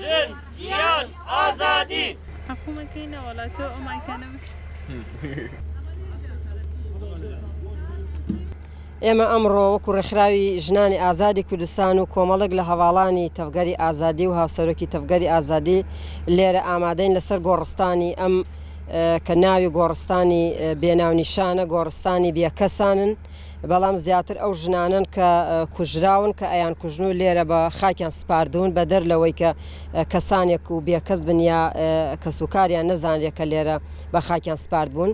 جن جیان ئازادی حکوومەکەینەوە تۆ ئەمانکانە ئێمە ئەمڕۆ وەکو ڕێکخراوی ژنانی ئازادی کوردستان و کۆمەڵێک لە هەواڵانی تەفگەری ئازادی و هاوسەرۆکی تەفگەری ئازادی لێرە ئامادەین لەسەر گۆڕستانی ئەم کە ناوی گۆڕستانی بێناونیشانە گۆڕستانی بێکەسانن بەڵام زیاتر ئەو ژنانن کە کوژراون کە ئەیان کوژن و لێرە بە خاکیان سپاردون بە دەر لەوەی کە کەسانێک و بێکەس بنیا کەسوکاریان نەزانرێکە لێرە بە خاکیان سپارد بوون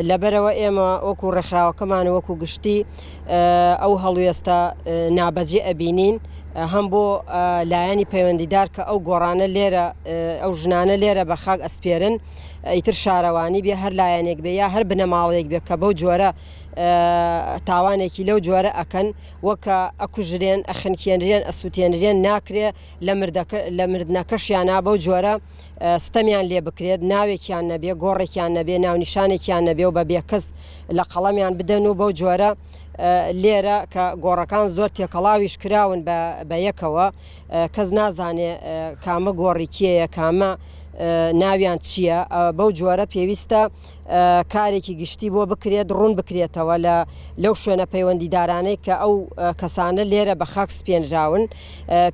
لەبەرەوە ئێمە وەکو ڕێکخراوەکەمان وەکو گشتی ئەو هەڵوێستە نابەجێ ئەبینین هەم بۆ لایەنی پەیوەندیدار کە ئەو گۆڕانە لێرە ئەو ژنانە لێرە بە خاک ئەسپێرن ئیتر شارەوانی بێ هەر لایەنێک بێ یا هەر بنەماڵەیەک بێ کە بەو جۆرە تاوانێکی لەو جۆرە ئەکەن وەکە ئەکوژرێن ئەخنکێنرێن ئەسووتێنرێن ناکرێ لە مردنەکەشیانە بەو جۆرە ستەمیان لێ بکرێت ناوێکیان نەبێ گۆڕێکیان نەبێ ناونیشانێکیان نەبێ و بە بێکەس لە قەڵەمیان بدەن و بەو جۆرە لێرە کە گۆڕەکان زۆر تێکەڵاویش کراون بە یەکەوە کەس نازانێ کامە گۆڕی کێیە کامە ناویان چییە بەو جۆرە پێویستە کارێکی گشتی بۆ بکرێت ڕوون بکرێتەوە لەو شوێنە پەیوەندیدارانەی کە ئەو کەسانە لێرە بە خاک سپێنراون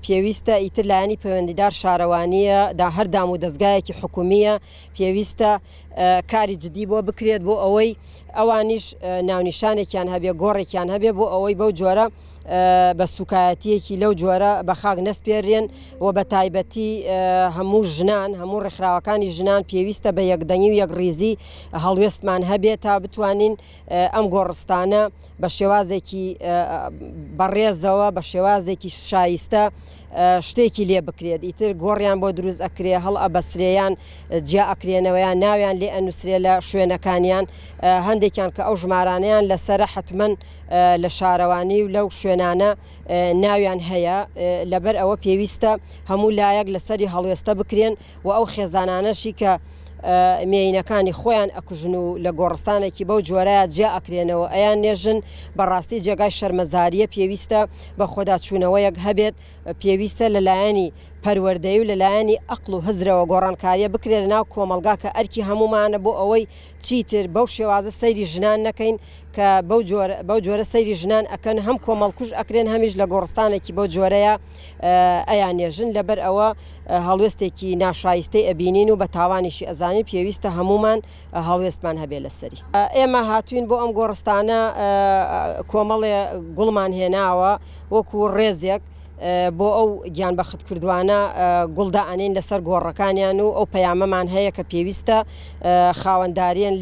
پێویستە ئیتر لایەنی پەیوەندیدار شارەوانیە دا هەردام و دەستگایەکی حکومیە پێویستە کاری جدی بۆ بکرێت بۆ ئەوەی ئەوانیش ناونیشانێکیان هەبێ گۆڕێکیان هەبێ بۆ ئەوەی بەو جۆرە بە سوکایەتیەکی لەو جۆرە بە خاک نەسپێرێن و بە تایبەتی هەموو ژنان هەموو ڕێکخراوەکانی ژنان پێویستە بە یەکدەنگی و یەکڕیزی هەڵوێستمان هەبێت تا بتوانین ئەم گۆڕستانە بە شێوازێکی بەڕێزەوە بە شێوازێکی شایستە شتێکی لێ بکرێت ئیتر گۆڕیان بۆ دروست ئەکرێ هەڵ ئەبەسرێیان جیا ئەکرێنەوەیان ناویان لێ ئەنووسرێ لە شوێنەکانیان هەندێکیان کە ئەو ژمارانیان لەسرە حتمما لە شارەوانی و لەو شوێنانە ناویان هەیە لەبەر ئەوە پێویستە هەموو لایەک لەسەری هەڵوێستە بکرێن و ئەو خێزانانەشی کە مێینەکانی خۆیان ئەکوژن و لە گۆڕستانێکی بەو جۆرەیە جێ ئەکرێنەوە ئەیان نێژن بەڕاستی جێگای شەرمەزاریە پێویستە بە خۆداچوونەوەیەک هەبێت پێویستە لەلایەنی پەروەردەی و لەلایەنی ئەقل و هزرەوە گۆڕانکاریە بکرێت لەناو کۆمەلگا کە ئەرکی هەمومانە بۆ ئەوەی چیتر بەو شێوازە سەیری ژنان نەکەین کە بەو جۆرە سەیری ژنان ئەکەن هەم کۆمەڵکوژ ئەکرێن هەمیش لە گۆڕستانێکی بەو جۆرەیە ئەیان نێژن لەبەر ئەوە هەڵوێستێکی ناشایستەی ئەبینین و بە تاوانیشی ئەزانین پێویستە هەمومان هەڵوێستمان هەبێ لەسەری ئێمە هاتوین بۆ ئەم گۆڕستانە کۆمەڵێ گوڵمان هێناوە وەکو ڕێزێک بۆ ئەو گیان بەخت کردوانە گوڵدا ئەنین لەسەر گۆڕەکانیان و ئەو پەیامەمان هەیە کە پێویستە خاوەنداریان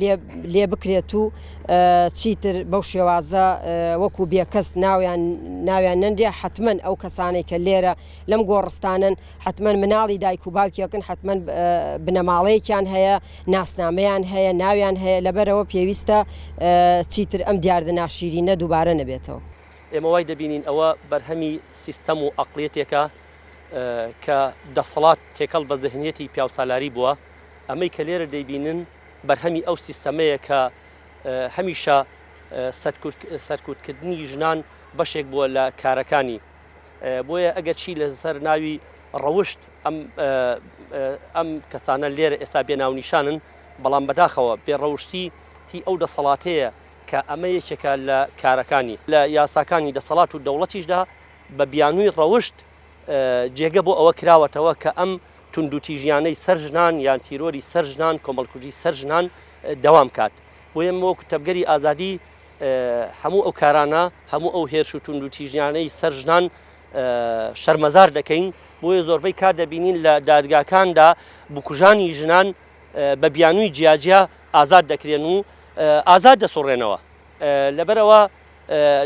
لێ بکرێت و چیتر بەو شێوازە وەکو بێکەس ناویان نەندێ حتمما ئەو کەسانێک کە لێرە لەم گۆڕستانن حتمما مناڵی دایک و باوکێکن حتمما بنەماڵەیەکیان هەیە ناسنامەیان هەیە ناویان هەیە لەبەرەوە پێویستە چیتر ئەم دیاردەناشیرینە دووبارە نەبێتەوە ئێمە وای دەبینین ئەوە بەرهەمی سیستەم و ئەقلێتێکە کە دەسەڵات تێکەڵ بە ذهنیەتی پیاوسالاری بووە ئەمەی کە لێرە دەیبینن بەرهەمی ئەو سیستەمەیە کە هەمیشە سەرکوتکردنی ژنان بەشێک بووە لە کارەکانی بۆیە ئەگەر چی لەسەر ناوی ڕەوشت ئەم کەسانە لێرە ئێستا بێناونیشانن بەڵام بەداخەوە بێڕەوشتی هی ئەو دەسەڵاتەیە کە ئەمە یەکێکە لە کارەکانی لە یاساکانی دەسەڵات و دەوڵەتیشدا بە بیانووی ڕەوشت جێگە بۆ ئەوە کراوەتەوە کە ئەم توندوتیژیانەی سەر ژنان یان تیرۆری سەر ژنان کۆمەڵکوژی سەر ژنان دەوام کات بۆیە وەکو تەفگەری ئازادی هەموو ئەو کارانە هەموو ئەو هێرش و توندوتیژیانەی سەر ژنان شەرمەزار دەکەین بۆیە زۆربەی کار دەبینین لە دادگاکاندا بکوژانی ژنان بە بیانووی جیاجیا ئازاد دەکرێن و ئازاد دەسوڕێنەوە لەبەرەوە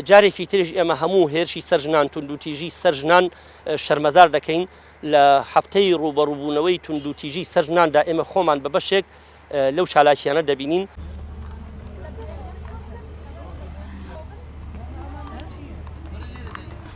جارێکی ترش ئێمە هەموو هێرشی سەر ژنان توندوتیژی سەر ژنان شەرمەزار دەکەین لە هەفتەی ڕوبەڕووبوونەوەی توندوتیژی سەر ژناندا ئێمە خۆمان بە بەشێک لەو چالاکیانە دەبینین.